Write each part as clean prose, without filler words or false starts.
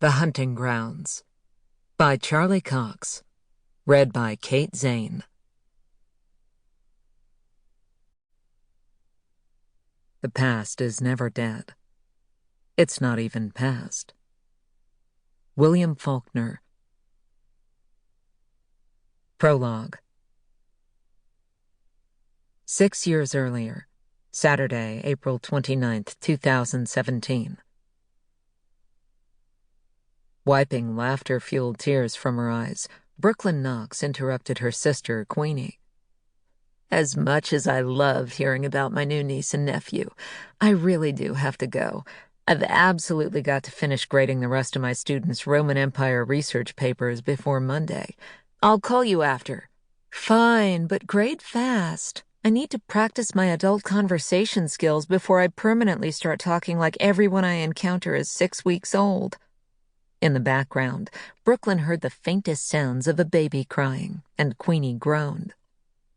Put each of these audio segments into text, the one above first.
The Hunting Grounds by Charly Cox. Read by Kate Zane. The past is never dead. It's not even past. William Faulkner. Prologue. 6 years earlier, Saturday, April 29th, 2017. Wiping laughter-fueled tears from her eyes, Brooklyn Knox interrupted her sister, Queenie. As much as I love hearing about my new niece and nephew, I really do have to go. I've absolutely got to finish grading the rest of my students' Roman Empire research papers before Monday. I'll call you after. Fine, but grade fast. I need to practice my adult conversation skills before I permanently start talking like everyone I encounter is 6 weeks old. In the background, Brooklyn heard the faintest sounds of a baby crying, and Queenie groaned.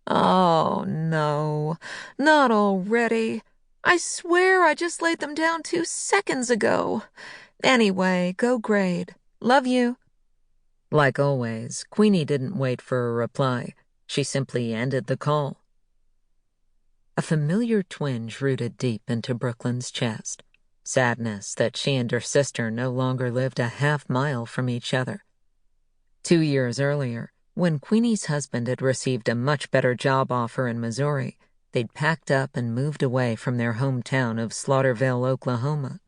Oh, no, not already. I swear I just laid them down 2 seconds ago. Anyway, go grade. Love you. Like always, Queenie didn't wait for a reply. She simply ended the call. A familiar twinge rooted deep into Brooklyn's chest. Sadness that she and her sister no longer lived a half-mile from each other. 2 years earlier, when Queenie's husband had received a much better job offer in Missouri, they'd packed up and moved away from their hometown of Slaughterville, Oklahoma.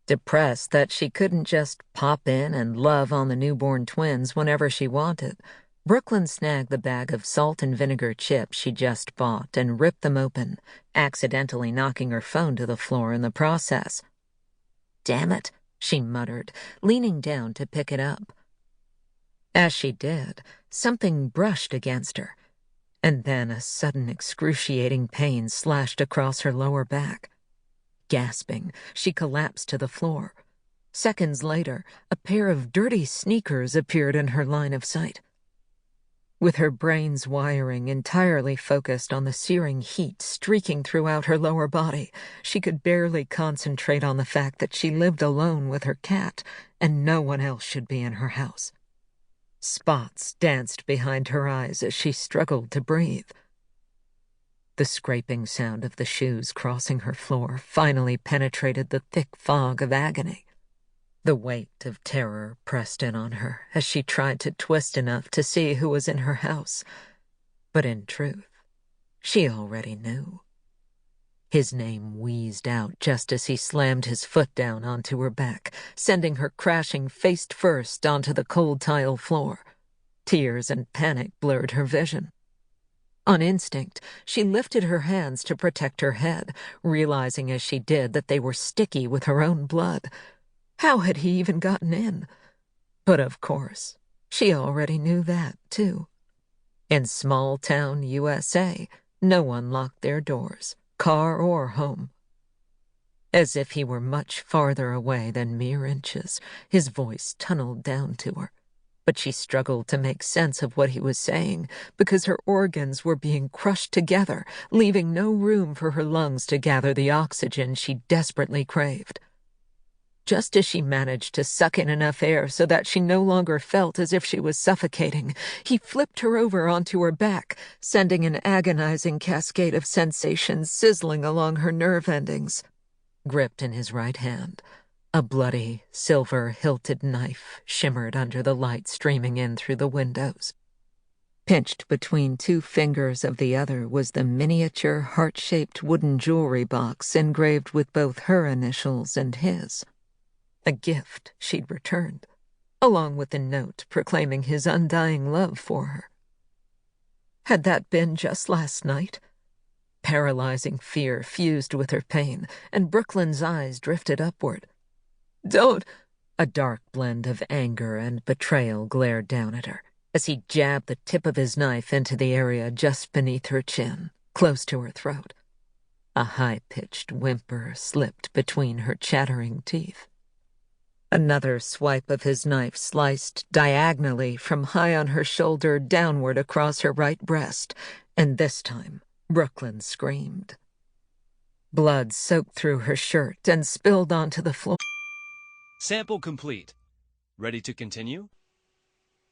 Depressed that she couldn't just pop in and love on the newborn twins whenever she wanted, Brooklyn snagged the bag of salt and vinegar chips she just bought and ripped them open, accidentally knocking her phone to the floor in the process. Damn it, she muttered, leaning down to pick it up. As she did, something brushed against her, and then a sudden excruciating pain slashed across her lower back. Gasping, she collapsed to the floor. Seconds later, a pair of dirty sneakers appeared in her line of sight. With her brain's wiring entirely focused on the searing heat streaking throughout her lower body, she could barely concentrate on the fact that she lived alone with her cat, and no one else should be in her house. Spots danced behind her eyes as she struggled to breathe. The scraping sound of the shoes crossing her floor finally penetrated the thick fog of agony. The weight of terror pressed in on her as she tried to twist enough to see who was in her house. But in truth, she already knew. His name wheezed out just as he slammed his foot down onto her back, sending her crashing face first onto the cold tile floor. Tears and panic blurred her vision. On instinct, she lifted her hands to protect her head, realizing as she did that they were sticky with her own blood. How had he even gotten in? But of course, she already knew that, too. In small-town USA, no one locked their doors, car or home. As if he were much farther away than mere inches, his voice tunneled down to her. But she struggled to make sense of what he was saying because her organs were being crushed together, leaving no room for her lungs to gather the oxygen she desperately craved. Just as she managed to suck in enough air so that she no longer felt as if she was suffocating, he flipped her over onto her back, sending an agonizing cascade of sensations sizzling along her nerve endings. Gripped in his right hand, a bloody, silver-hilted knife shimmered under the light streaming in through the windows. Pinched between 2 fingers of the other was the miniature heart-shaped wooden jewelry box engraved with both her initials and his. A gift she'd returned, along with a note proclaiming his undying love for her. Had that been just last night? Paralyzing fear fused with her pain, and Brooklyn's eyes drifted upward. Don't! A dark blend of anger and betrayal glared down at her as he jabbed the tip of his knife into the area just beneath her chin, close to her throat. A high-pitched whimper slipped between her chattering teeth. Another swipe of his knife sliced diagonally from high on her shoulder downward across her right breast, and this time Brooklyn screamed. Blood soaked through her shirt and spilled onto the floor. Sample complete. Ready to continue?